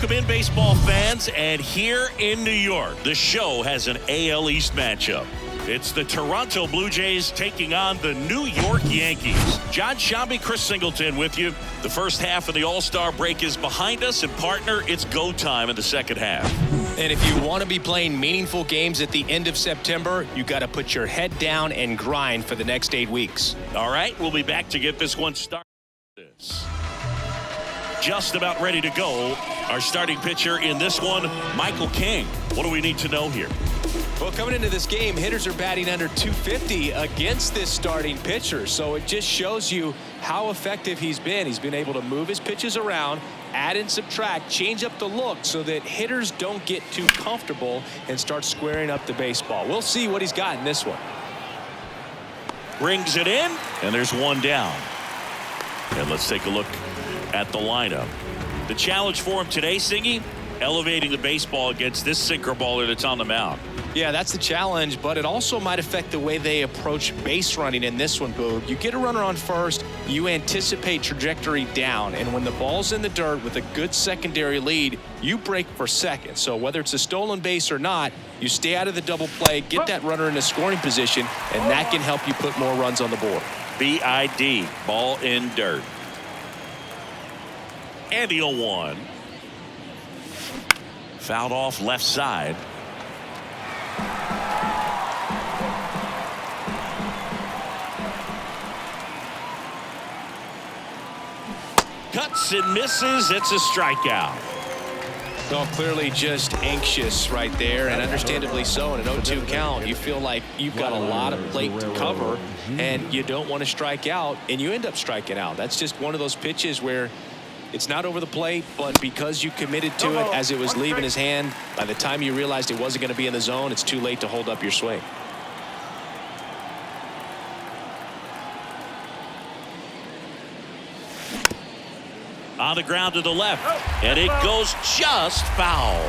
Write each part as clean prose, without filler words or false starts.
Welcome in, baseball fans. And here in New York, the show has an AL East matchup. It's the Toronto Blue Jays taking on the New York Yankees. John Shambi, Chris Singleton with you. The first half of the All-Star break is behind us, and partner, it's go time in the second half. And if you want to be playing meaningful games at the end of September, you got to put your head down and grind for the next 8 weeks. All right, we'll be back to get this one started. Just about ready to go. Our starting pitcher in this one, Michael King. What do we need to know here? Well, coming into this game, hitters are batting under 250 against this starting pitcher. So it just shows you how effective he's been. He's been able to move his pitches around, add and subtract, change up the look so that hitters don't get too comfortable and start squaring up the baseball. We'll see what he's got in this one. Brings it in, and there's one down. And let's take a look at the lineup. The challenge for him today, Singy, elevating the baseball against this sinker baller that's on the mound. Yeah, that's the challenge, but it also might affect the way they approach base running in this one, Boog. You get a runner on first, you anticipate trajectory down, and when the ball's in the dirt with a good secondary lead, you break for second. So whether it's a stolen base or not, you stay out of the double play, get that runner in a scoring position, and that can help you put more runs on the board. BID, ball in dirt. And the 0-1. Fouled off left side. Cuts and misses. It's a strikeout. Well, clearly just anxious right there, and understandably so. In an 0-2 count, you feel like you've got a lot of plate to cover, and you don't want to strike out, and you end up striking out. That's just one of those pitches where it's not over the plate, but because you committed to it as it was leaving his hand, by the time you realized it wasn't going to be in the zone, it's too late to hold up your swing. On the ground to the left, and it goes just foul.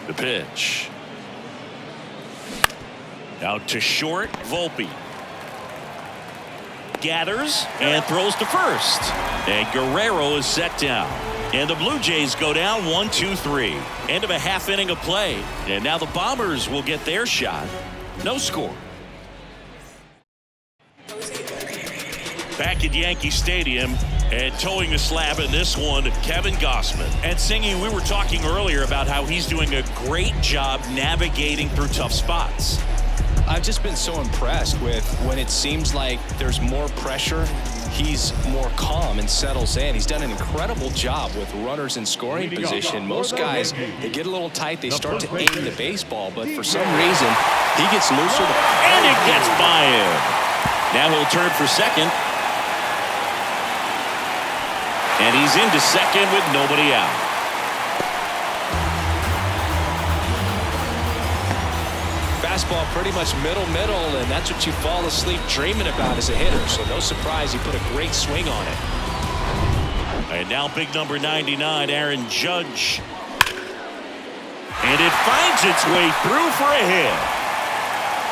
The pitch. Out to short, Volpe. Gathers and throws to first. And Guerrero is set down. And the Blue Jays go down 1-2-3. End of a half inning of play. And now the Bombers will get their shot. No score. Back at Yankee Stadium and towing the slab in this one, Kevin Gausman. And Singy, we were talking earlier about how he's doing a great job navigating through tough spots. I've just been so impressed with when it seems like there's more pressure, he's more calm and settles in. He's done an incredible job with runners in scoring position. Most guys, they get a little tight, they start to aim the baseball, but for some reason, he gets looser. And it gets by him. Now he'll turn for second. And he's into second with nobody out. Fastball pretty much middle, and that's what you fall asleep dreaming about as a hitter. So no surprise he put a great swing on it. And now big number 99, Aaron Judge. And it finds its way through for a hit.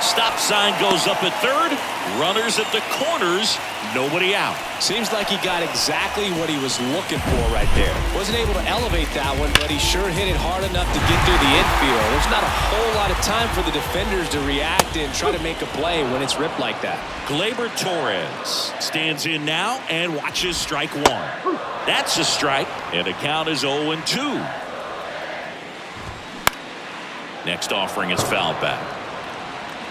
Stop sign goes up at third. Runners at the corners. Nobody out. Seems like he got exactly what he was looking for right there. Wasn't able to elevate that one, but he sure hit it hard enough to get through the infield. There's not a whole lot of time for the defenders to react and try to make a play when it's ripped like that. Gleyber Torres stands in now and watches strike one. That's a strike, and the count is 0-2. Next offering is fouled back.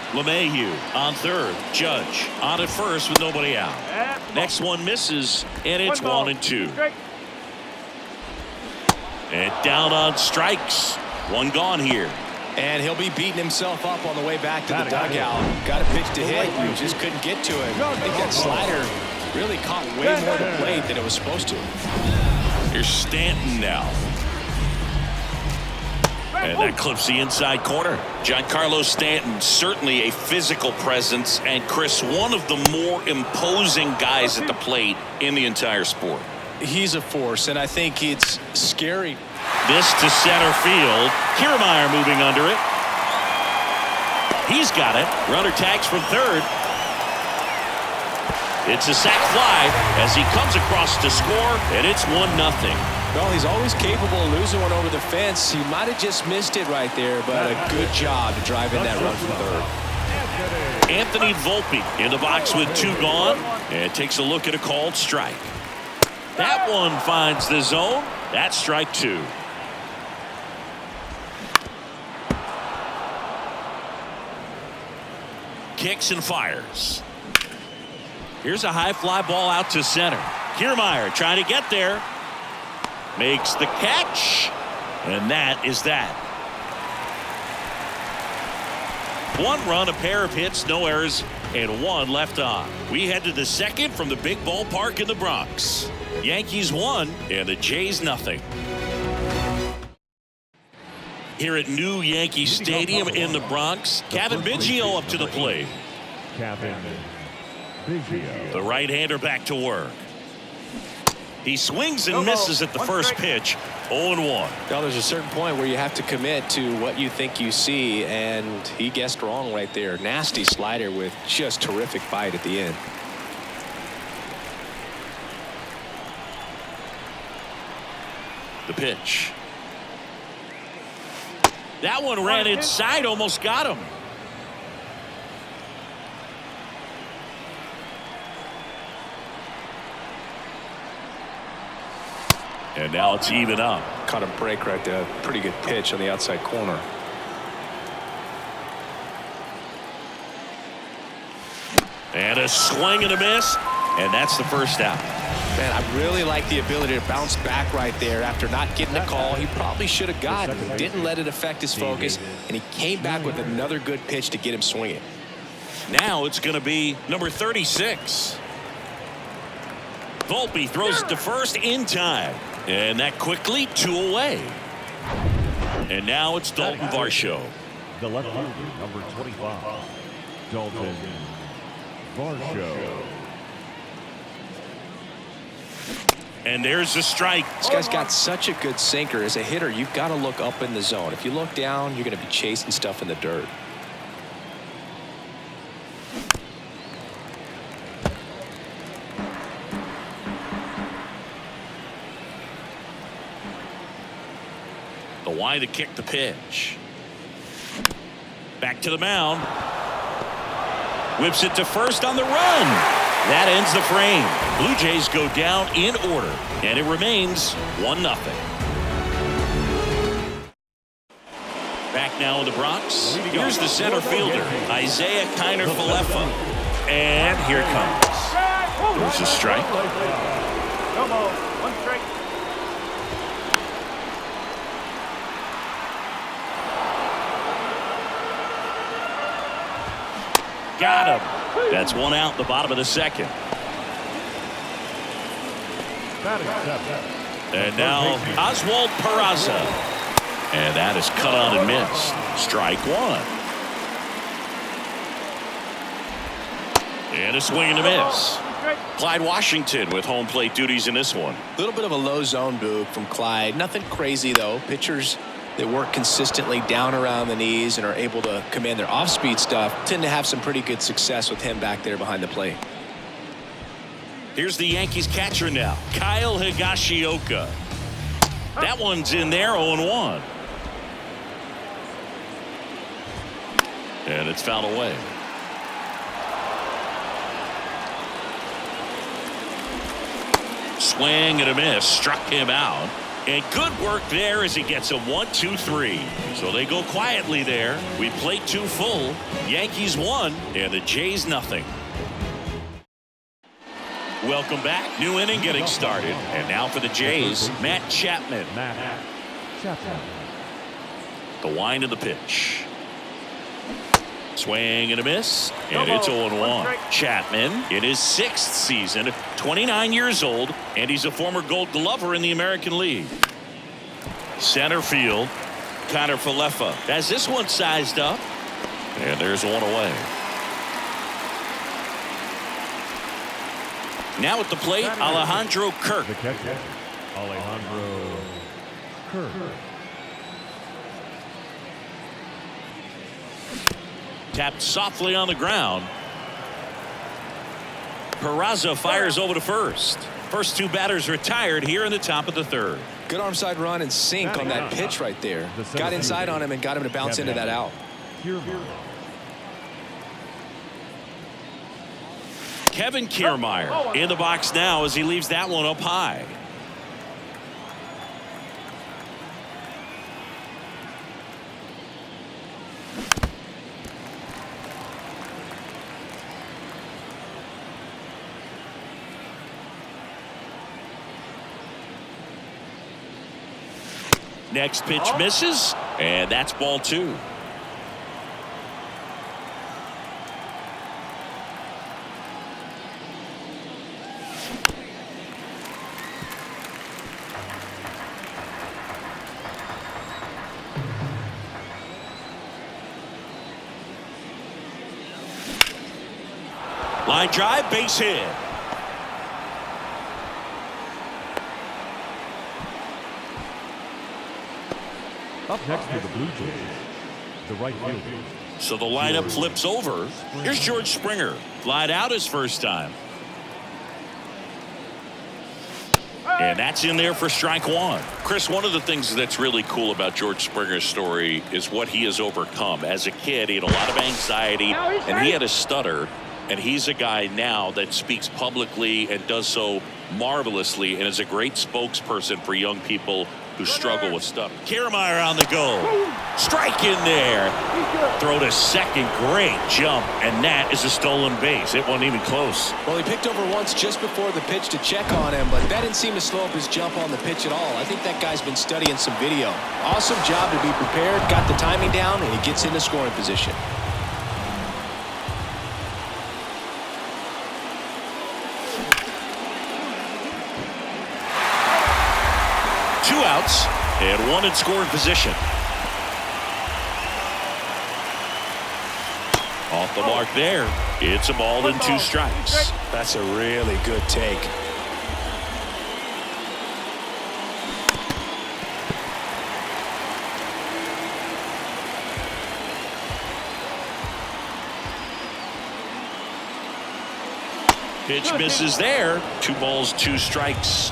LeMahieu on third. Judge on at first with nobody out. Next one misses, and it's 1-2. And down on strikes. One gone here. And he'll be beating himself up on the way back to the dugout. Got a pitch to hit, and just couldn't get to it. I think that slider really caught way more to plate than it was supposed to. Here's Stanton now. And that clips the inside corner. Giancarlo Stanton, certainly a physical presence, and Chris, one of the more imposing guys at the plate in the entire sport. He's a force, and I think it's scary. This to center field. Kiermaier moving under it. He's got it. Runner tags from third. It's a sac fly as he comes across to score, and it's 1-0. Well, he's always capable of losing one over the fence. He might have just missed it right there, but a good job to drive in that run from third. Anthony Volpe in the box with 2 gone, and takes a look at a called strike. That one finds the zone. That's strike 2. Kicks and fires. Here's a high fly ball out to center. Kiermaier trying to get there. Makes the catch. And that is that. 1 run, a pair of hits, no errors, and 1 left on. We head to the second from the big ballpark in the Bronx. Yankees 1 and the Jays nothing. Here at New Yankee Stadium in the Bronx, Kevin Biggio up to the plate. The right-hander back to work. He swings and misses at the first pitch. 0-1. Well, there's a certain point where you have to commit to what you think you see, and he guessed wrong right there. Nasty slider with just terrific bite at the end. The pitch. That one ran inside, almost got him. And now it's even up. Caught a break right there. Pretty good pitch on the outside corner. And a swing and a miss. And that's the first out. Man, I really like the ability to bounce back right there after not getting the call. He probably should have gotten. Didn't let it affect his focus. And he came back with another good pitch to get him swinging. Now it's going to be number 36. Volpe throws it to first in time. And that quickly 2 away. And now it's Dalton Varsho. The left-hander, number 25, Dalton Varsho. And there's the strike. This guy's got such a good sinker. As a hitter, you've got to look up in the zone. If you look down, you're going to be chasing stuff in the dirt. The wide to kick the pitch. Back to the mound. Whips it to first on the run. That ends the frame. Blue Jays go down in order, and it remains 1-0. Back now in the Bronx. Here's the center fielder, Isaiah Kiner-Falefa. And here it comes. There's a strike. One strike. Got him. That's 1 out in the bottom of the second. And now Oswald Peraza. And that is cut on and missed. Strike 1. And a swing and a miss. Clyde Washington with home plate duties in this one. A little bit of a low zone boog from Clyde. Nothing crazy, though. Pitchers that work consistently down around the knees and are able to command their off-speed stuff tend to have some pretty good success with him back there behind the plate. Here's the Yankees catcher now, Kyle Higashioka. That one's in there, 0-1. And it's fouled away. Swing and a miss, struck him out. And good work there as he gets a 1-2-3. So they go quietly there. We played 2 full. Yankees 1 and the Jays nothing. Welcome back. New inning getting started. And now for the Jays, Matt Chapman. The wind of the pitch. Swing and a miss. And it's 0-1. Chapman in his 6th season, 29 years old, and he's a former Gold Glover in the American League. Center field, Kiner-Falefa has this one sized up. And there's 1 away. Now at the plate, Alejandro Kirk. The catcher, Alejandro Kirk. Tapped softly on the ground. Peraza fires over to first. First two batters retired here in the top of the third. Good arm side run and sink on that pitch right there. Got inside on him and got him to bounce into that out. Kevin Kiermaier in the box now as he leaves that one up high. Next pitch misses, and that's ball two. Line drive, base hit. Up next to the Blue Jays, the right fielder. So the lineup flips over. Here's George Springer. Flied out his first time. And that's in there for strike one. Chris, one of the things that's really cool about George Springer's story is what he has overcome. As a kid, he had a lot of anxiety, and he had a stutter. And he's a guy now that speaks publicly and does so marvelously and is a great spokesperson for young people who struggle with stuff. Kiermaier on the go. Strike in there. Throw to second. Great jump. And that is a stolen base. It wasn't even close. Well, he picked over once just before the pitch to check on him, but that didn't seem to slow up his jump on the pitch at all. I think that guy's been studying some video. Awesome job to be prepared, got the timing down, and he gets into scoring position. Two outs and one in scoring position. Off the mark there. It's a ball and two strikes. That's a really good take. Pitch misses there. 2 balls, 2 strikes.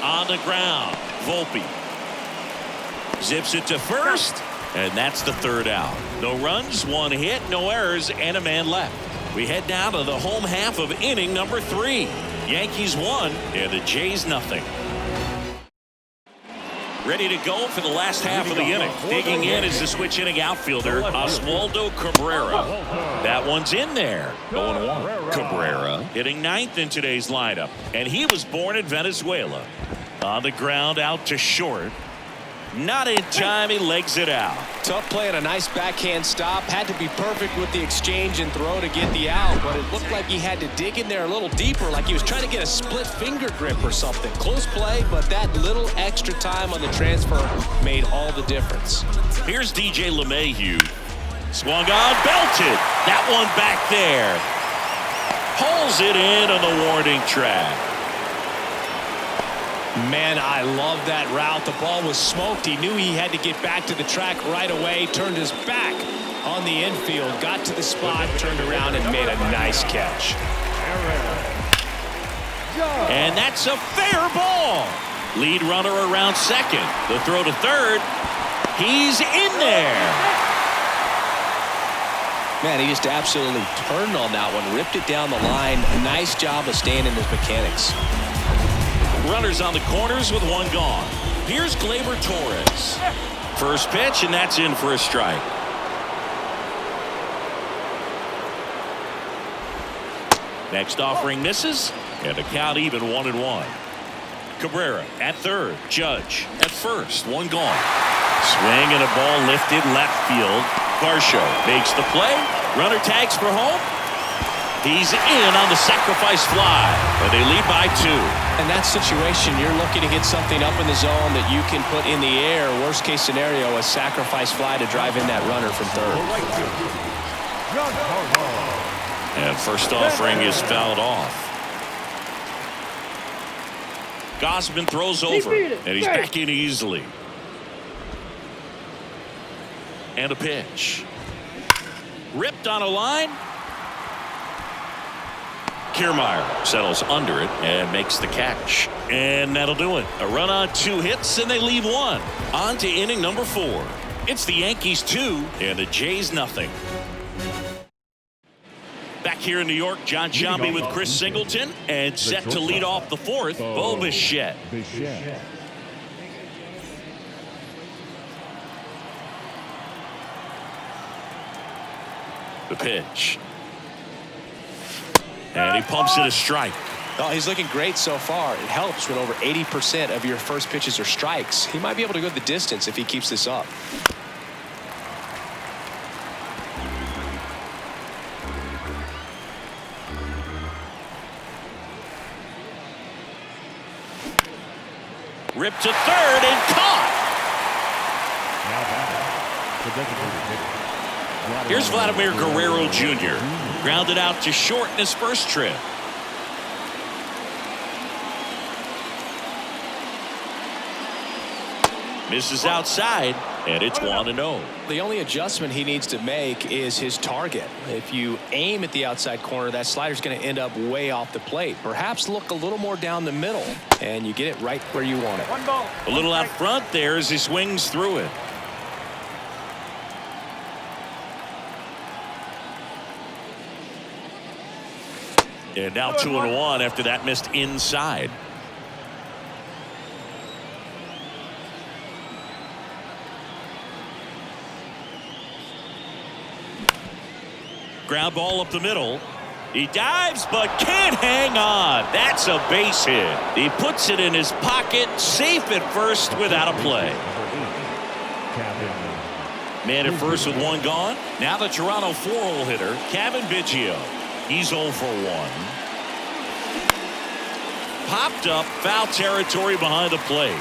On the ground, Volpe zips it to first, and that's the third out. No runs, 1 hit, no errors, and a man left. We head down to the home half of inning number 3. Yankees 1 and the Jays nothing. Ready to go for the last half of the inning. Digging in is the switch inning outfielder, Oswaldo Cabrera. That one's in there. 0-1. Cabrera hitting 9th in today's lineup, and he was born in Venezuela. On the ground, out to short. Not in time, he legs it out. Tough play and a nice backhand stop. Had to be perfect with the exchange and throw to get the out, but it looked like he had to dig in there a little deeper, like he was trying to get a split finger grip or something. Close play, but that little extra time on the transfer made all the difference. Here's DJ LeMahieu. Swung on, belted. That one back there. Pulls it in on the warning track. Man, I love that route. The ball was smoked. He knew he had to get back to the track right away. Turned his back on the infield. Got to the spot, turned around, and made a nice catch. And that's a fair ball. Lead runner around second. The throw to third. He's in there. Man, he just absolutely turned on that one. Ripped it down the line. Nice job of staying in his mechanics. Runners on the corners with 1 gone. Here's Gleyber Torres. First pitch, and that's in for a strike. Next offering misses, and the count even 1-1. Cabrera at third. Judge at first. 1 gone. Swing and a ball lifted left field. Varsho makes the play. Runner tags for home. He's in on the sacrifice fly, and they lead by 2. In that situation, you're looking to get something up in the zone that you can put in the air. Worst case scenario, a sacrifice fly to drive in that runner from third. And first offering is fouled off. Gausman throws over, and he's back in easily. And a pitch. Ripped on a line. Kiermaier settles under it and makes the catch. And that'll do it. A run on 2 hits, and they leave 1. On to inning number 4. It's the Yankees 2 and the Jays nothing. Back here in New York, John Sciambi with Chris Singleton, and set to lead off the 4th, Bo Bichette. The pitch. And he pumps it a strike. Oh, he's looking great so far. It helps when over 80% of your first pitches are strikes. He might be able to go the distance if he keeps this up. Ripped to third and caught. Here's Vladimir Guerrero Jr. Grounded out to short in his first trip. Misses outside, and it's 1-0. The only adjustment he needs to make is his target. If you aim at the outside corner, that slider's going to end up way off the plate. Perhaps look a little more down the middle, and you get it right where you want it. A little out front there as he swings through it. And now 2-1 after that missed inside. Ground ball up the middle. He dives but can't hang on. That's a base hit. He puts it in his pocket, safe at first without a play. Man at first with 1 gone. Now the Toronto 4-hole hitter, Cavan Biggio. He's 0 for 1. Popped up, foul territory behind the plate.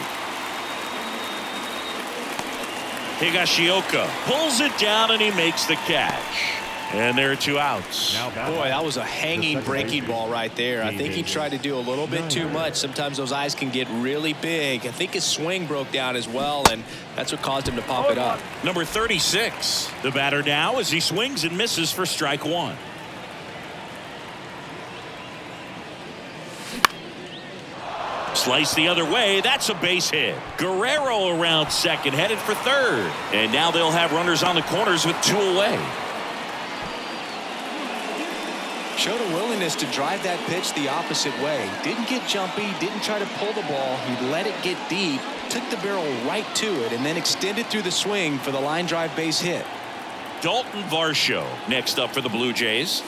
Higashioka pulls it down and he makes the catch. And there are 2 outs. Boy, that was a hanging breaking ball right there. I think he tried to do a little bit too much. Sometimes those eyes can get really big. I think his swing broke down as well, and that's what caused him to pop it up. Number 36, the batter now as he swings and misses for strike 1. Slice the other way. That's a base hit. Guerrero around second, headed for third. And now they'll have runners on the corners with 2 away. Showed a willingness to drive that pitch the opposite way. Didn't get jumpy, didn't try to pull the ball. He let it get deep, took the barrel right to it, and then extended through the swing for the line drive base hit. Dalton Varsho next up for the Blue Jays.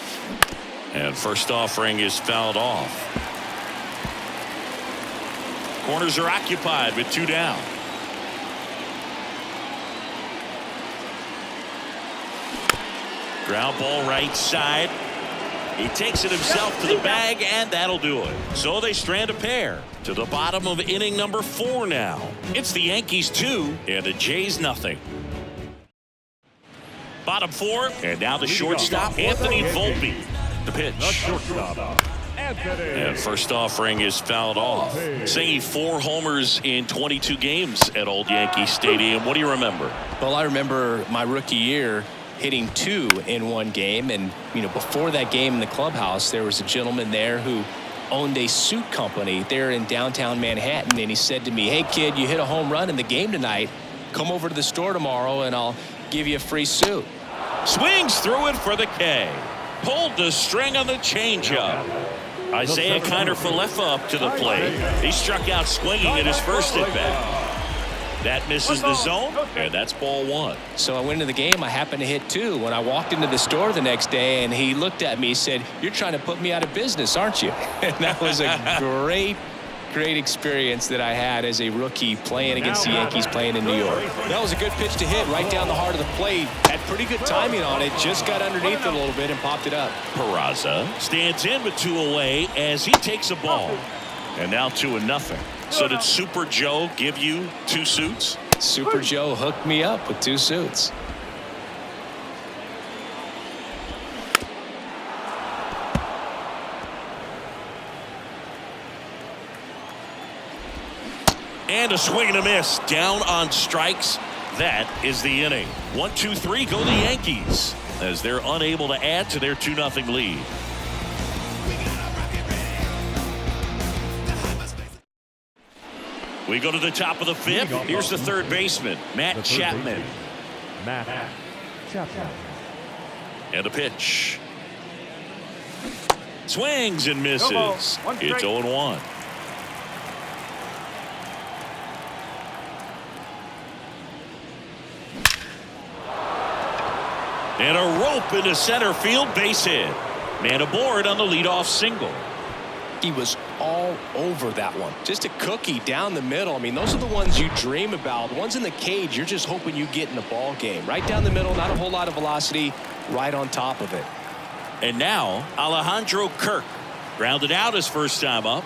And first offering is fouled off. Corners are occupied with 2 down. Ground ball right side. He takes it himself to the bag, and that'll do it. So they strand a pair to the bottom of inning number 4 now. It's the Yankees 2 and the Jays nothing. Bottom 4, and now the shortstop, Anthony Volpe. The pitch. And first offering is fouled off. Saying 4 homers in 22 games at Old Yankee Stadium. What do you remember? Well, I remember my rookie year hitting 2 in 1 game, and before that game in the clubhouse, there was a gentleman there who owned a suit company there in downtown Manhattan, and he said to me, "Hey kid, you hit a home run in the game tonight. Come over to the store tomorrow and I'll give you a free suit." Swings through it for the K. Pulled the string on the changeup. Isaiah Kiner-Falefa up to the plate. He struck out swinging at his first at bat. That misses the zone, and that's ball 1. So I went into the game. I happened to hit 2. When I walked into the store the next day, and he looked at me, he said, "You're trying to put me out of business, aren't you?" And that was a great experience that I had as a rookie playing against the Yankees, playing in New York. That was a good pitch to hit right down the heart of the plate. Had pretty good timing on it. Just got underneath it a little bit and popped it up. Peraza stands in with 2 away as he takes a ball. And now 2-0. So did Super Joe give you 2 suits? Super Joe hooked me up with 2 suits. And a swing and a miss. Down on strikes. That is the inning. 1-2-3 go the Yankees as they're unable to add to their 2-0 lead. We go to the top of the fifth. Here's the third baseman, Matt Chapman. Matt Chapman. And a pitch. Swings and misses. It's 0-1. And a rope into center field, base hit. Man aboard on the leadoff single. He was all over that one. Just a cookie down the middle. I mean, those are the ones you dream about. The ones in the cage, you're just hoping you get in the ball game. Right down the middle, not a whole lot of velocity, right on top of it. And now, Alejandro Kirk grounded out his first time up.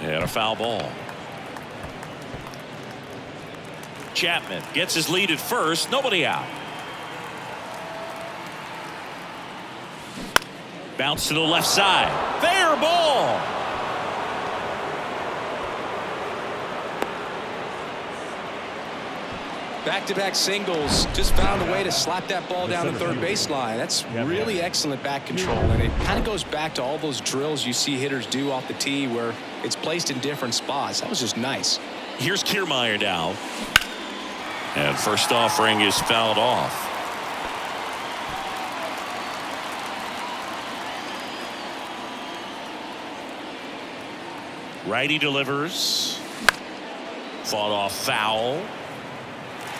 And a foul ball. Chapman gets his lead at first, nobody out. Bounce to the left side. Fair ball. Back-to-back singles. Just found a way to slap that ball down the third baseline. That's really excellent back control. And it kind of goes back to all those drills you see hitters do off the tee where it's placed in different spots. That was just nice. Here's Kiermaier now. And first offering is fouled off. Righty delivers. Fought off foul.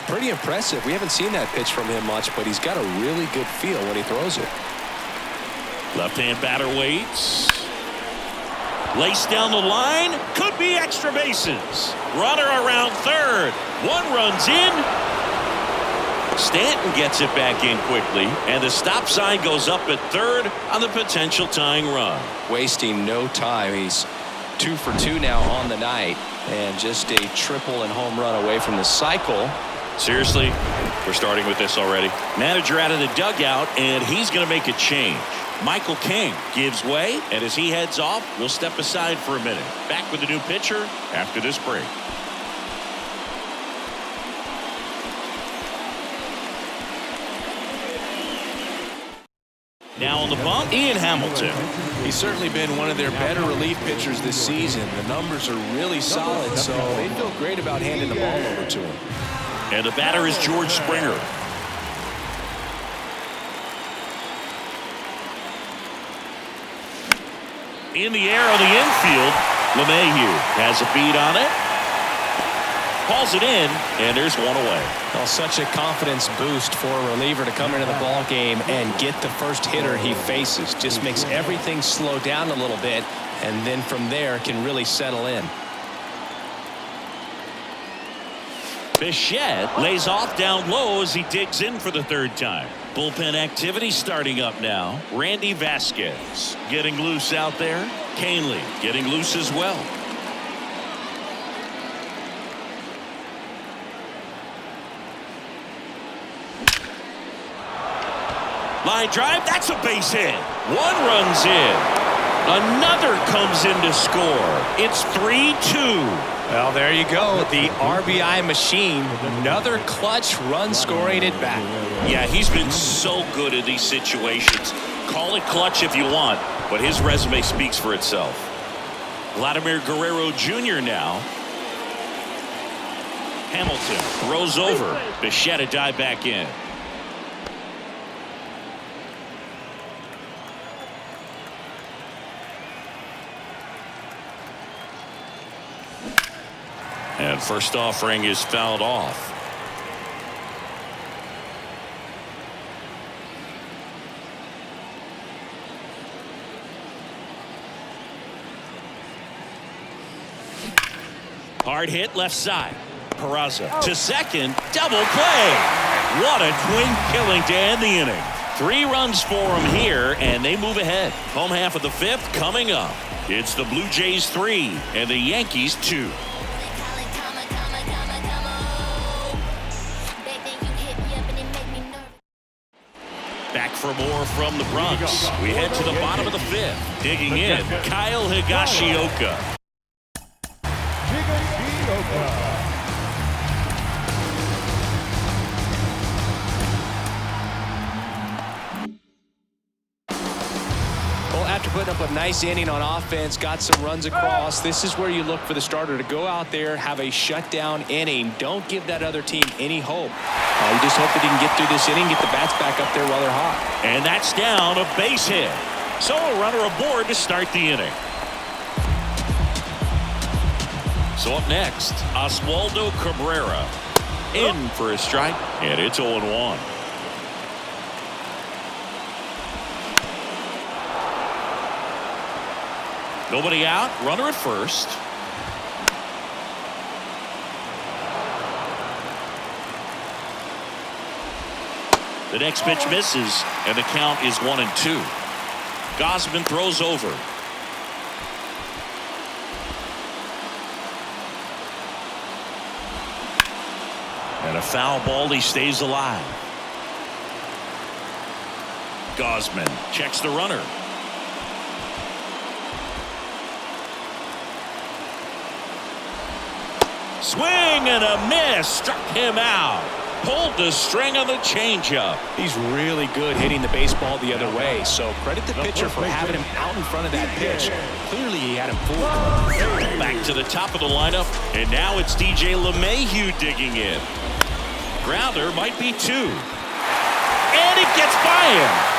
Pretty impressive. We haven't seen that pitch from him much, but he's got a really good feel when he throws it. Left-hand batter waits. Laced down the line. Could be extra bases. Runner around third. One runs in. Stanton gets it back in quickly, and the stop sign goes up at third on the potential tying run. Wasting no time. He's 2 for 2 now on the night, and just a triple and home run away from the cycle. Seriously, we're starting with this already. Manager out of the dugout, and he's going to make a change. Michael King gives way, and as he heads off, we'll step aside for a minute. Back with the new pitcher after this break. Now on the bump, Ian Hamilton. He's certainly been one of their better relief pitchers this season. The numbers are really solid, so they feel great about handing the ball over to him. And the batter is George Springer. In the air on the infield, LeMahieu has a beat on it. Calls it in, and there's one away. Well, such a confidence boost for a reliever to come into the ball game and get the first hitter he faces. Just makes everything slow down a little bit, and then from there can really settle in. Bichette lays off down low as he digs in for the third time. Bullpen activity starting up now. Randy Vasquez getting loose out there. Canely getting loose as well. Line drive, that's a base hit. One runs in. Another comes in to score. It's 3-2. Well, there you go. The RBI machine. Another clutch run scoring at bat. Yeah, he's been so good in these situations. Call it clutch if you want, but his resume speaks for itself. Vladimir Guerrero Jr. now. Hamilton throws over. Bichette a dive back in. And first offering is fouled off. Hard hit left side. Peraza to second. Double play. What a twin killing to end the inning. 3 runs for them here, and they move ahead. Home half of the 5th coming up. It's the Blue Jays 3 and the Yankees 2. Back for more from the Bronx. We head to the bottom of the 5th. Digging in, Kyle Higashioka. putting up a nice inning on offense, got some runs across. This is where you look for the starter to go out there, have a shutdown inning. Don't give that other team any hope. You just hope that he can get through this inning, get the bats back up there while they're hot. And that's down, a base hit. So a runner aboard to start the inning. So up next, Oswaldo Cabrera in for a strike, and it's 0-1. Nobody out, runner at first. The next pitch misses, and the count is 1-2. Gausman throws over. And a foul ball, he stays alive. Gausman checks the runner. Swing and a miss, struck him out. Pulled the string on the changeup. He's really good hitting the baseball the other way, so credit the pitcher for having him out in front of that pitch. Clearly he had him fooled. Back to the top of the lineup, and now it's DJ LeMahieu digging in. Grounder might be 2. And it gets by him.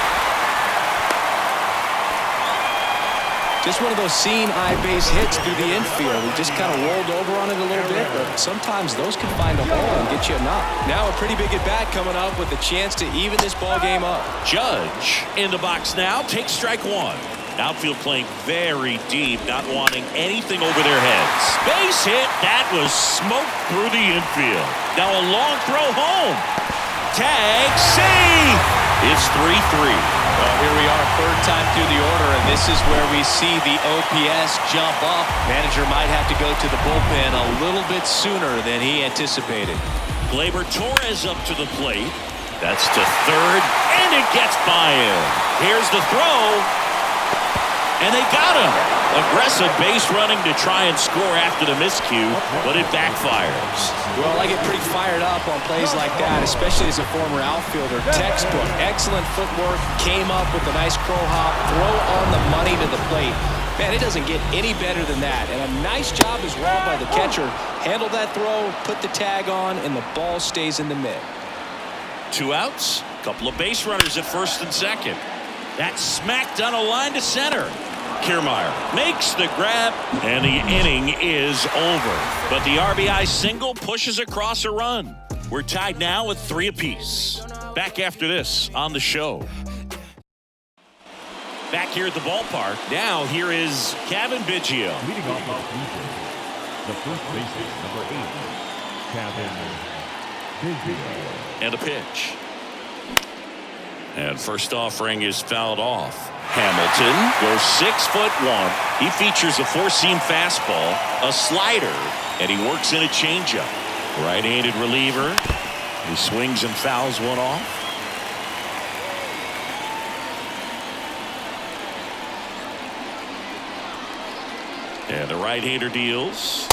Just one of those seeing eye base hits through the infield. He just kind of rolled over on it a little bit, but sometimes those can find a hole and get you a knock. Now a pretty big at bat coming up with a chance to even this ball game up. Judge in the box now, takes strike 1. Outfield playing very deep, not wanting anything over their heads. Base hit, that was smoked through the infield. Now a long throw home. Tag, safe. It's 3-3. Well, here we are, third time through the order, and this is where we see the OPS jump up. Manager might have to go to the bullpen a little bit sooner than he anticipated. Gleyber Torres up to the plate. That's to third, and it gets by him. Here's the throw, and they got him. Aggressive base running to try and score after the miscue, but it backfires. Well, I get pretty fired up on plays like that, especially as a former outfielder. Textbook, excellent footwork, came up with a nice crow hop, throw on the money to the plate. Man, it doesn't get any better than that. And a nice job as well by the catcher. Handled that throw, put the tag on, and the ball stays in the mitt. 2 outs, couple of base runners at first and second. That's smacked on a line to center. Kiermaier makes the grab, and the inning is over. But the RBI single pushes across a run. We're tied now with 3 apiece. Back after this on the show. Back here at the ballpark. Now here is Cavan Biggio. Leading off the first baseman, number 8, Cavan Biggio. And a pitch. And first offering is fouled off. Hamilton goes 6'1". He features a 4-seam fastball, a slider, and he works in a changeup. Right-handed reliever. He swings and fouls one off. And the right-hander deals.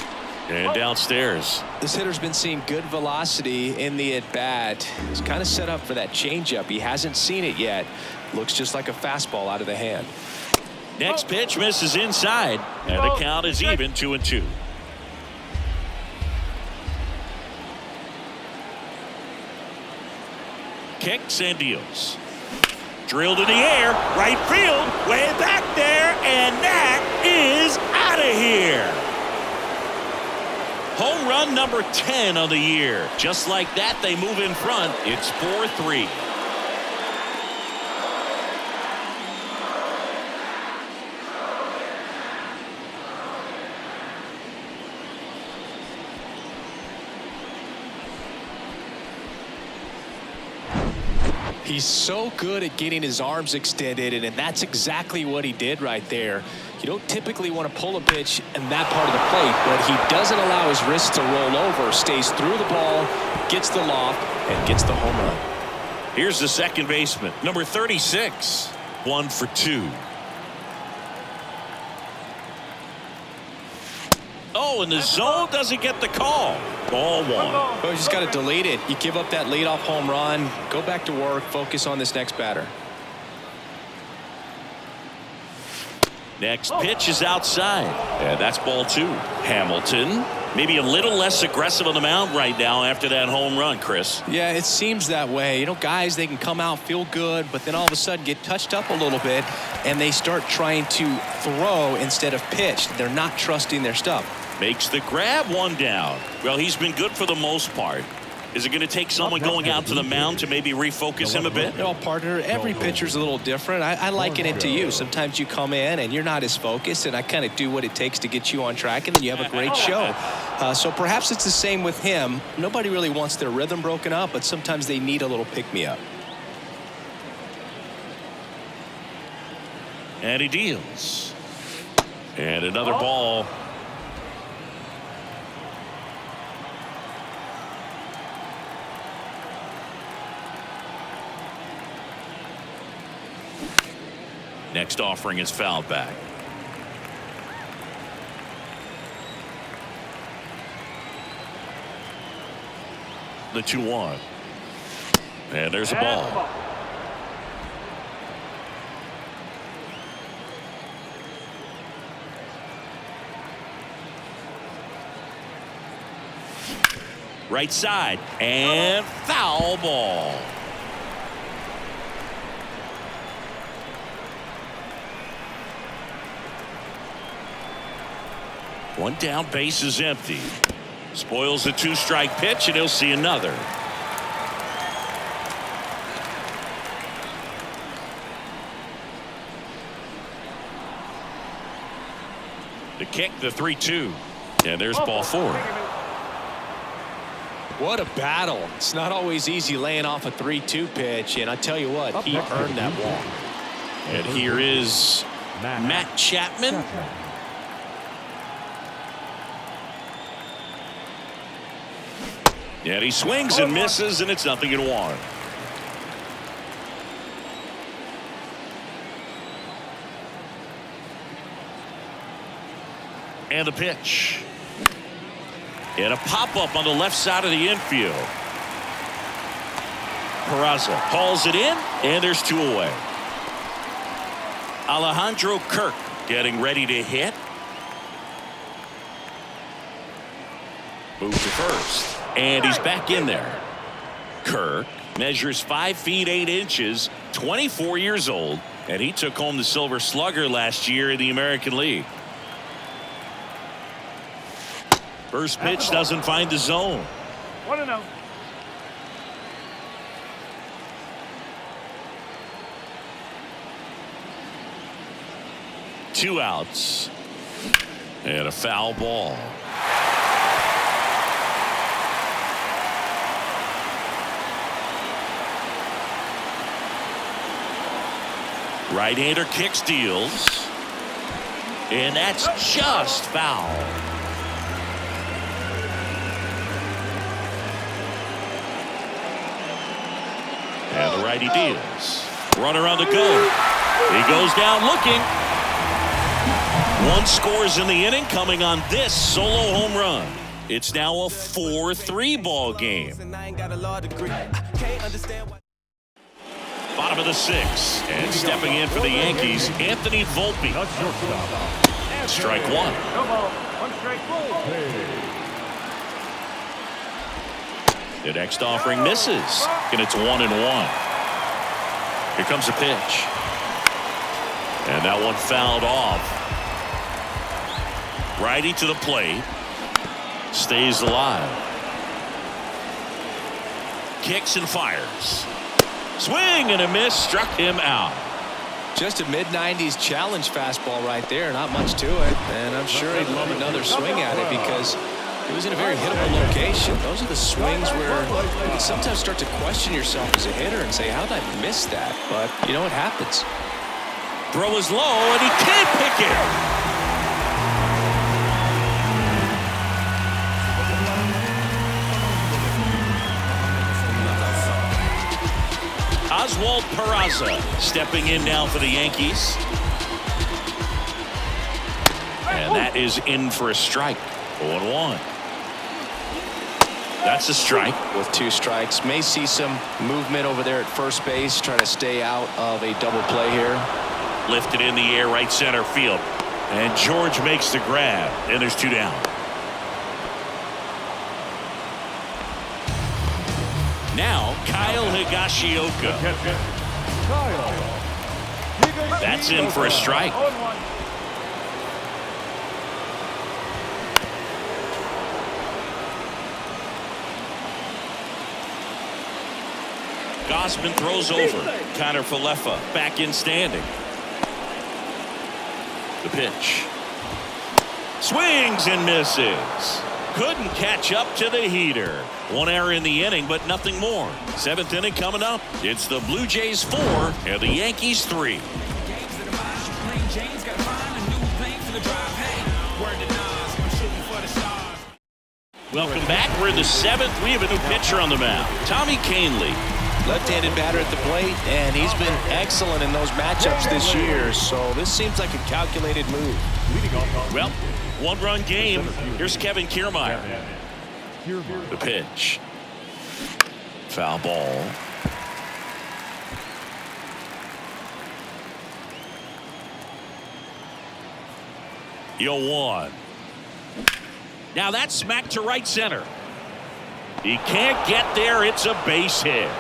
And downstairs. This hitter's been seeing good velocity in the at-bat. He's kind of set up for that changeup. He hasn't seen it yet. Looks just like a fastball out of the hand. Next pitch misses inside, and the count is even 2-2. Kicks and deals. Drilled in the air, right field, way back there, and that is out of here. Home run number 10 of the year. Just like that, they move in front. It's 4-3. He's so good at getting his arms extended, and that's exactly what he did right there. You don't typically want to pull a pitch in that part of the plate, but he doesn't allow his wrist to roll over, stays through the ball, gets the loft, and gets the home run. Here's the second baseman, number 36, 1 for 2. Oh, and the zone doesn't get the call. Ball 1. Well, you just got to delete it. You give up that leadoff home run, go back to work, focus on this next batter. Next pitch is outside. And that's ball 2. Hamilton, maybe a little less aggressive on the mound right now after that home run, Chris. Yeah, it seems that way. You know, guys, they can come out, feel good, but then all of a sudden get touched up a little bit, and they start trying to throw instead of pitch. They're not trusting their stuff. Makes the grab, 1 down. Well, he's been good for the most part. Is it going to take someone going out to the mound to maybe refocus him a bit? You know, partner, every pitcher's a little different. I liken it to you. Sometimes you come in and you're not as focused, and I kind of do what it takes to get you on track, and then you have a great show. So perhaps it's the same with him. Nobody really wants their rhythm broken up, but sometimes they need a little pick-me-up. And he deals. And another ball. Next offering is fouled back. The 2-1. And there's a ball. Right side. And foul ball. One down, base is empty. Spoils the 2-strike pitch, and he'll see another. The kick, the 3-2. And there's ball 4. What a battle. It's not always easy laying off a 3-2 pitch, and I tell you what, he earned that walk. And here is Matt Chapman. And he swings and misses, and it's 0-1. And the pitch. And a pop-up on the left side of the infield. Peraza hauls it in, and there's 2 away. Alejandro Kirk getting ready to hit. Move to first. And he's back in there. Kirk measures 5 feet 8 inches, 24 years old, and he took home the Silver Slugger last year in the American League. First pitch doesn't find the zone. 1-0. Two outs. And a foul ball. Right-hander kicks, deals. And that's just foul. And the righty deals. Runner on the go. He goes down looking. 1 scores in the inning coming on this solo home run. It's now a 4-3 ball game. Bottom of the 6th, and stepping in for the Yankees, Anthony Volpe. Strike 1. No ball. 1 strike. The next offering misses, and it's 1-1. Here comes a pitch, and that one fouled off. Righty to the plate, stays alive. Kicks and fires. Swing and a miss, struck him out. Just a mid-90s challenge fastball right there. Not much to it. And I'm sure he'd love another swing at it because it was in a very hittable location. Those are the swings where you can sometimes start to question yourself as a hitter and say, how did I miss that? But, you know, it happens. Throw is low, and he can't pick it. Oswald Peraza stepping in now for the Yankees. And that is in for a strike. 0-1. That's a strike. With 2 strikes. May see some movement over there at first base, trying to stay out of a double play here. Lifted in the air, right center field. And George makes the grab, and there's 2 down. Now, Kyle Higashioka. That's in for a strike. 0-1. Gausman throws over. Connor Falefa back in standing. The pitch. Swings and misses. Couldn't catch up to the heater. 1 error in the inning, but nothing more. 7th inning coming up. It's the Blue Jays 4 and the Yankees 3. Welcome back. We're in the 7th. We have a new pitcher on the mound. Tommy Kahnle. Left-handed batter at the plate, and he's been excellent in those matchups this year. So this seems like a calculated move. Well, 1-run game. Here's Kevin Kiermaier. The pitch. Foul ball. The 0-1. Now that's smacked to right center. He can't get there. It's a base hit.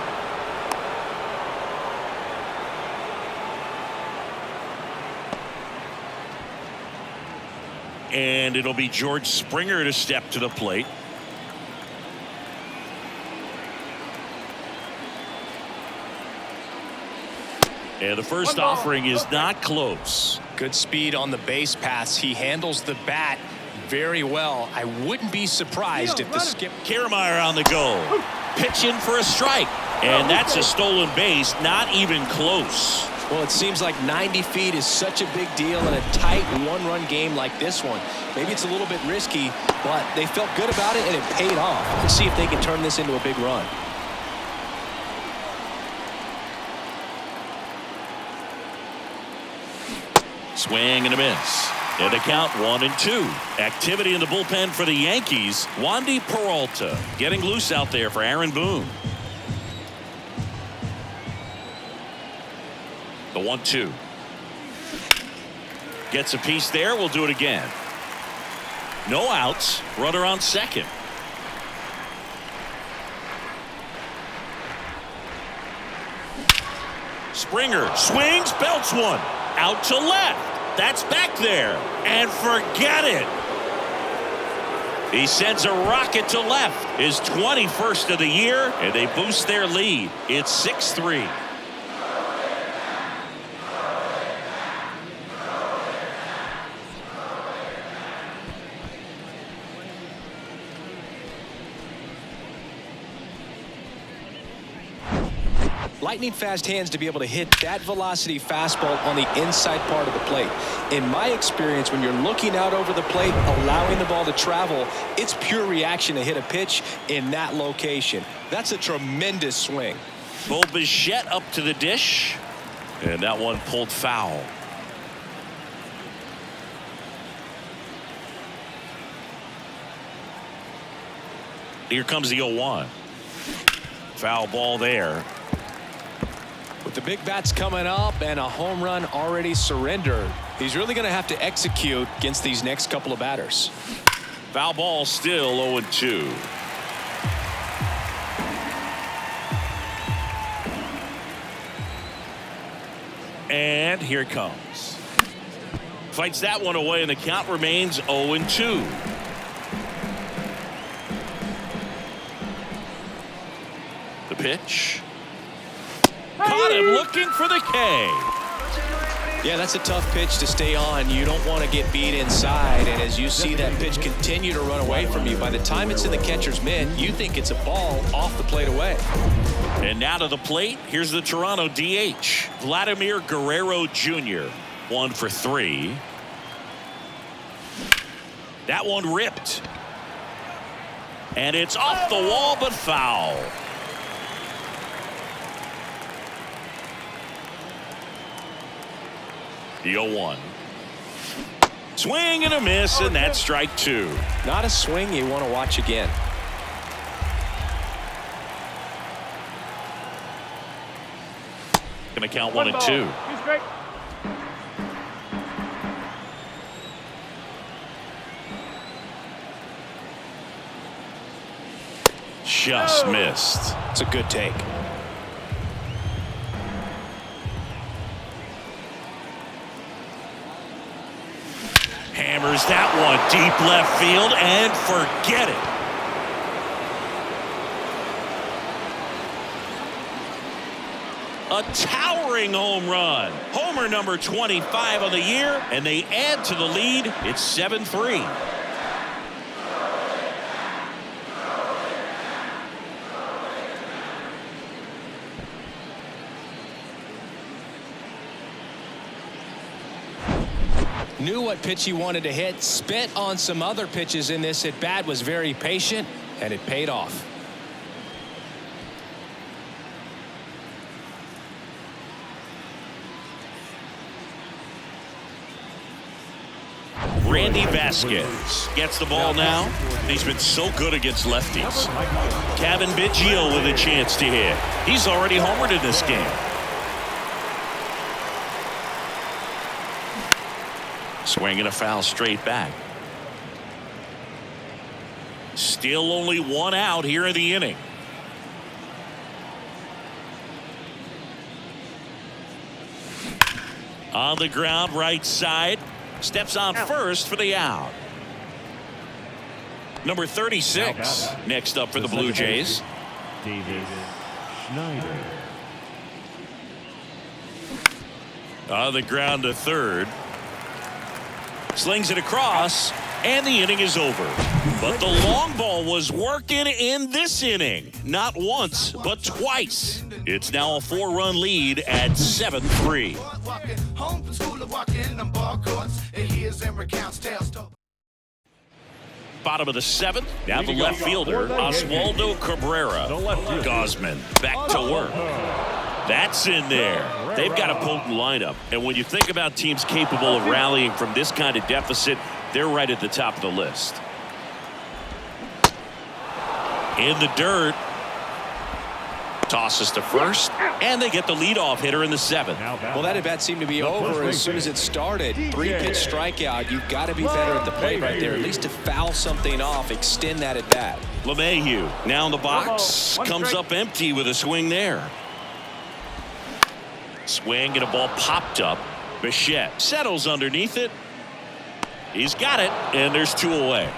And it'll be George Springer to step to the plate. And the first offering is not close. Good speed on the base paths. He handles the bat very well. I wouldn't be surprised if the skip. Kiermaier on the go. Pitch in for a strike. And that's a stolen base. Not even close. Well, it seems like 90 feet is such a big deal in a tight 1-run game like this one. Maybe it's a little bit risky, but they felt good about it and it paid off. Let's see if they can turn this into a big run. Swing and a miss. And the count 1-2. Activity in the bullpen for the Yankees. Wandy Peralta getting loose out there for Aaron Boone. The 1-2. Gets a piece there. We'll do it again. No outs. Runner on second. Springer swings, belts one. Out to left. That's back there. And forget it. He sends a rocket to left. His 21st of the year, and they boost their lead. It's 6-3. Lightning fast hands to be able to hit that velocity fastball on the inside part of the plate. In my experience, when you're looking out over the plate, allowing the ball to travel, it's pure reaction to hit a pitch in that location. That's a tremendous swing. Bo Bichette up to the dish, and that one pulled foul. Here comes the 0-1. Foul ball there. With the big bats coming up and a home run already surrendered, he's really going to have to execute against these next couple of batters. Foul ball still 0-2. And here it comes. Fights that one away, and the count remains 0-2. The pitch. Caught him looking for the K. Yeah, that's a tough pitch to stay on. You don't want to get beat inside, and as you see that pitch continue to run away from you, by the time it's in the catcher's mitt, you think it's a ball off the plate away. And now to the plate, here's the Toronto DH, Vladimir Guerrero Jr. 1 for 3. That one ripped. And it's off the wall, but foul. The 0-1. Swing and a miss, and that's strike 2. Not a swing you want to watch again. Gonna count 1-2. Just missed. It's a good take. Hammers that one deep left field and forget it. A towering home run. Homer number 25 on the year, and they add to the lead. It's 7-3. Knew what pitch he wanted to hit, spit on some other pitches in this at bat, was very patient, and it paid off. Randy Vasquez gets the ball now. He's been so good against lefties. Kevin Biggio with a chance to hit. He's already homered in this game. Swinging a foul straight back. Still only one out here in the inning. On the ground, right side. Steps on first for the out. Number 36 next up for the Blue Jays. Davis Schneider. On the ground to third. Slings it across, and the inning is over. But the long ball was working in this inning. Not once, but twice. It's now a 4-run lead at 7-3. Bottom of the 7th. Now the left fielder, Oswaldo Cabrera. Gosman back to work. That's in there. They've got a potent lineup. And when you think about teams capable of rallying from this kind of deficit, they're right at the top of the list. In the dirt. Tosses to first. And they get the leadoff hitter in the 7th. Well, that at bat seemed to be over as soon as it started. 3-pitch strikeout. You've got to be better at the plate right there, at least to foul something off, extend that at bat. LeMahieu now in the box. Comes up empty with a swing there. Swing and a ball popped up. Bichette settles underneath it. He's got it, and there's 2 away.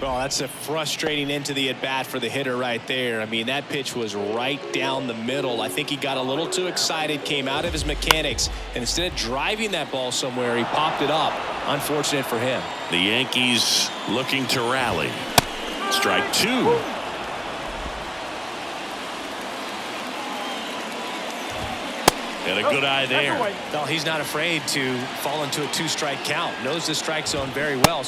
Well, that's a frustrating end to the at-bat for the hitter right there. I mean, that pitch was right down the middle. I think he got a little too excited, came out of his mechanics, and instead of driving that ball somewhere, he popped it up. Unfortunate for him. The Yankees looking to rally. Strike 2. And a good eye there. Well, he's not afraid to fall into a 2-strike count. Knows the strike zone very well.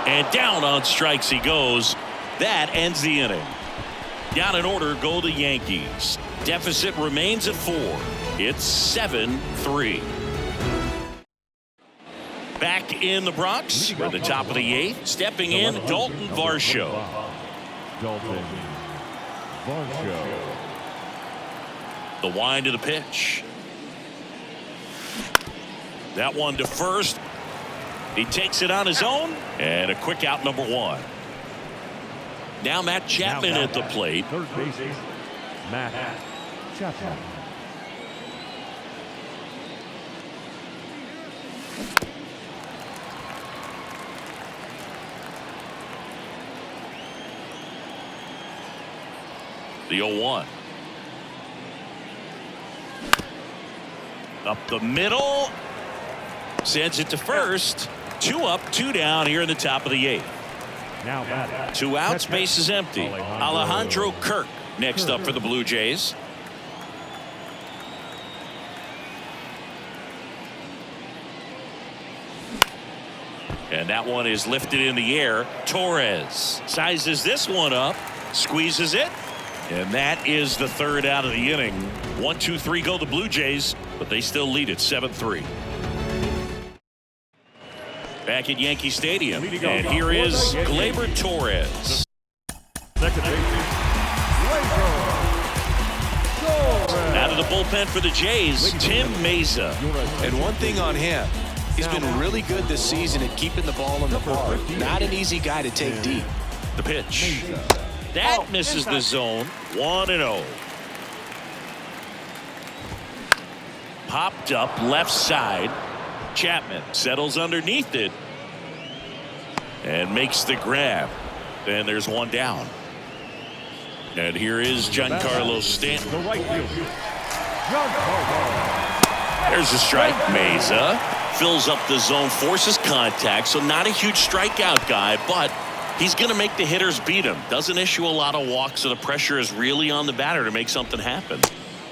And down on strikes he goes. That ends the inning. Down in order go the Yankees. Deficit remains at 4. It's 7-3. Back in the Bronx. We're at the top of the 8th. Stepping in, Dalton Varsho. Dalton Varsho. The wind of the pitch. That one to first. He takes it on his own, and a quick out, number 1. Now Matt Chapman at the plate. Third base, Matt Chapman. The 0-1. Up the middle. Sends it to first. 2 up, 2 down here in the top of the 8th. Now batting. 2 outs, base is empty. Alejandro Kirk next up for the Blue Jays. And that one is lifted in the air. Torres sizes this one up, squeezes it, and that is the 3rd out of the inning. 1, 2, 3 go the Blue Jays, but they still lead at 7-3. Back at Yankee Stadium, and here is Gleyber Torres. Second baseman, Out of the bullpen for the Jays, Tim Meza. And one thing on him, he's been really good this season at keeping the ball in the park. Not an easy guy to take deep. The pitch. That misses the zone. 1-0. Popped up left side. Chapman settles underneath it and makes the grab. And there's one down. And here is Giancarlo Stanton. The right field. There's a strike. Meza fills up the zone, forces contact, so not a huge strikeout guy, but he's going to make the hitters beat him. Doesn't issue a lot of walks, so the pressure is really on the batter to make something happen.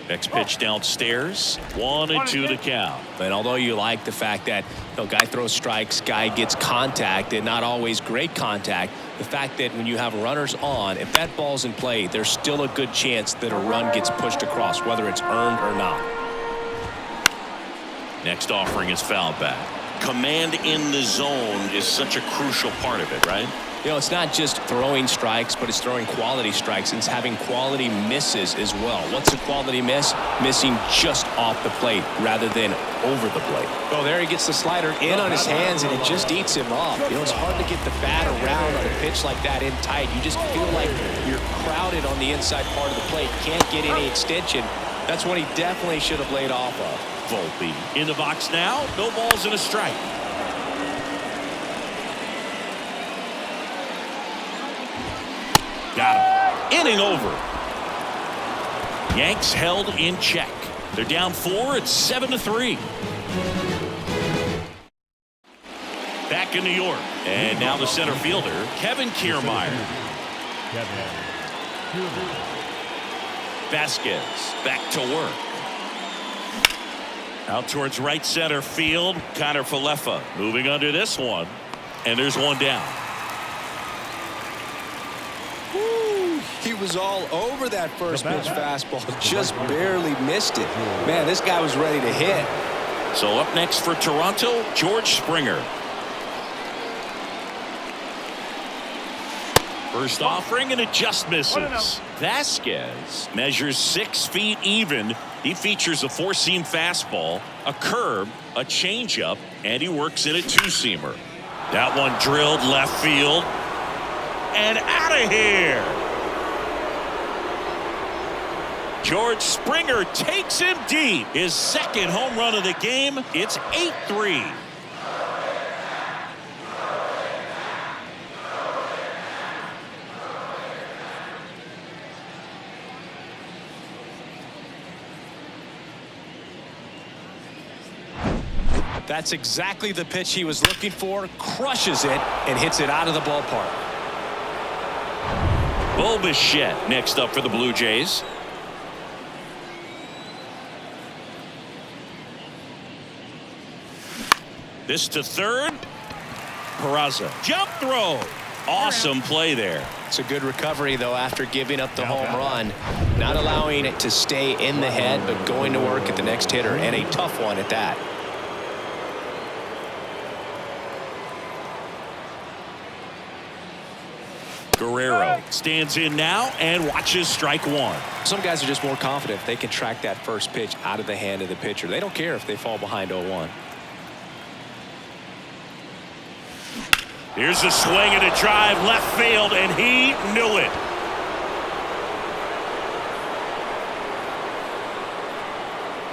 Next pitch downstairs. 1-2 to count. And although you like the fact that guy throws strikes, guy gets contact, and not always great contact, the fact that when you have runners on, if that ball's in play, there's still a good chance that a run gets pushed across, whether it's earned or not. Next offering is foul back. Command in the zone is such a crucial part of it, right? It's not just throwing strikes, but it's throwing quality strikes and it's having quality misses as well. What's a quality miss? Missing just off the plate rather than over the plate. Oh, there he gets the slider in on his hands and it just eats him off. It's hard to get the bat around on a pitch like that in tight. You just feel like you're crowded on the inside part of the plate. Can't get any extension. That's what he definitely should have laid off of. Volpe in the box now. No balls and a strike. Got him. Inning over. Yanks held in check. They're down 4. It's 7-3. Back in New York. And now the center fielder, Kevin Kiermaier. Vasquez back to work. Out towards right center field. Connor Falefa moving under this one. And there's one down. He was all over that first pitch fastball. Just barely missed it. Man, this guy was ready to hit. So up next for Toronto, George Springer. First offering and it just misses. Vasquez measures 6 feet even. He features a 4-seam fastball, a curve, a changeup, and he works in a 2-seamer. That one drilled left field and out of here. George Springer takes him deep. His second home run of the game. It's 8-3. That's exactly the pitch he was looking for. Crushes it and hits it out of the ballpark. Bo Bichette next up for the Blue Jays. This to third. Peraza. Jump throw. Awesome play there. It's a good recovery, though, after giving up the home run. Not allowing it to stay in the head, but going to work at the next hitter, and a tough one at that. Guerrero stands in now and watches strike one. Some guys are just more confident if they can track that first pitch out of the hand of the pitcher. They don't care if they fall behind 0-1. Here's a swing and a drive left field, and he knew it.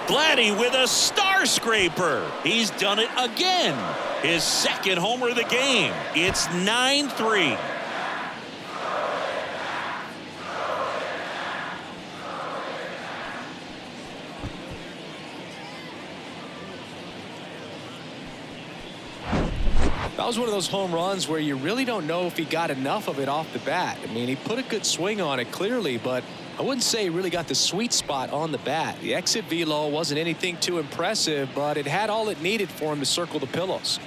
Vladdy with a star scraper. He's done it again. His second homer of the game. It's 9-3. That was one of those home runs where you really don't know if he got enough of it off the bat. I mean, he put a good swing on it clearly, but I wouldn't say he really got the sweet spot on the bat. The exit velo wasn't anything too impressive, but it had all it needed for him to circle the pillows.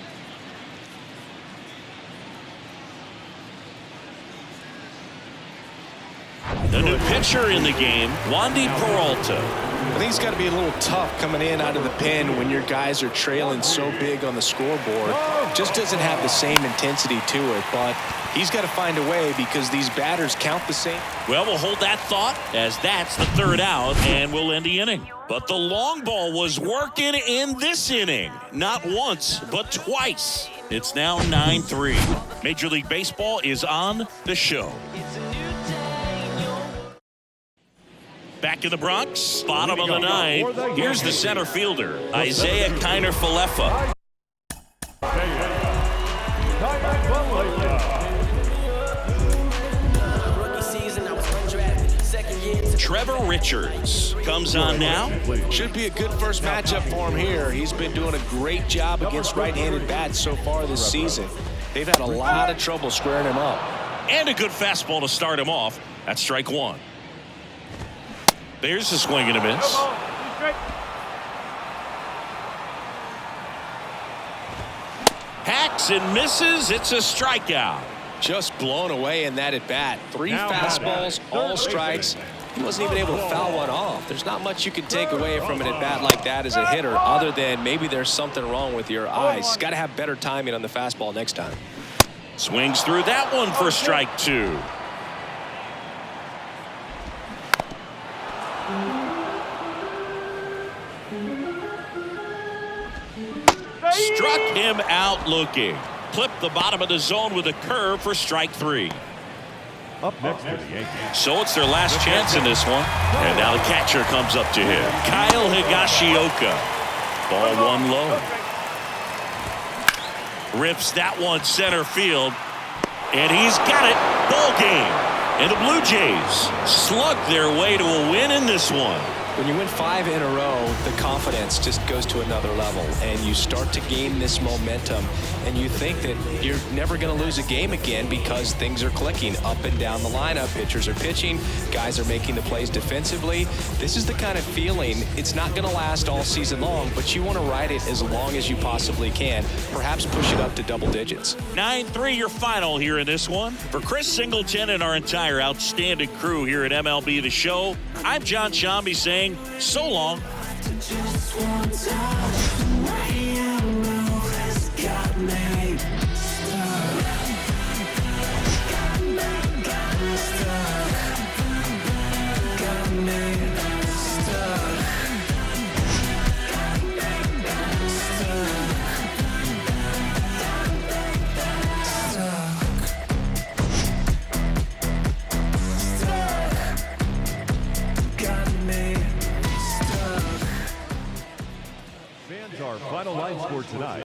The new pitcher in the game, Wandy Peralta. I think it's got to be a little tough coming in out of the pen when your guys are trailing so big on the scoreboard. Just doesn't have the same intensity to it, but he's got to find a way because these batters count the same. Well, we'll hold that thought as that's the third out, and we'll end the inning. But the long ball was working in this inning. Not once, but twice. It's now 9-3. Major League Baseball is on the show. It's a new day. Back in the Bronx, bottom of the ninth. Here's the center fielder, Isaiah Kiner-Falefa. Trevor Richards comes on now. Should be a good first matchup for him here. He's been doing a great job against right-handed bats so far this season. They've had a lot of trouble squaring him up. And a good fastball to start him off. That's strike one. There's a swing and a miss. Hacks and misses. It's a strikeout. Just blown away in that at bat. 3 fastballs, all strikes. He wasn't even able to foul one off. There's not much you can take away from an at bat like that as a hitter, other than maybe there's something wrong with your eyes. Got to have better timing on the fastball next time. Swings through that one for strike 2. Struck him out looking. Clipped the bottom of the zone with a curve for strike 3. Up next for the Yankees. So it's their last chance in this one. And now the catcher comes up to him. Kyle Higashioka. Ball one low. Rips that one center field. And he's got it. Ball game. And the Blue Jays slug their way to a win in this one. When you win 5 in a row, the confidence just goes to another level, and you start to gain this momentum, and you think that you're never going to lose a game again because things are clicking up and down the lineup. Pitchers are pitching, guys are making the plays defensively. This is the kind of feeling, it's not going to last all season long, but you want to ride it as long as you possibly can, perhaps push it up to double digits. 9-3 your final here in this one. For Chris Singleton and our entire outstanding crew here at MLB The Show, I'm John Shambi saying so long. Just one touch, way you move has got me stuck. Got me stuck. Got me stuck. Our final line score tonight.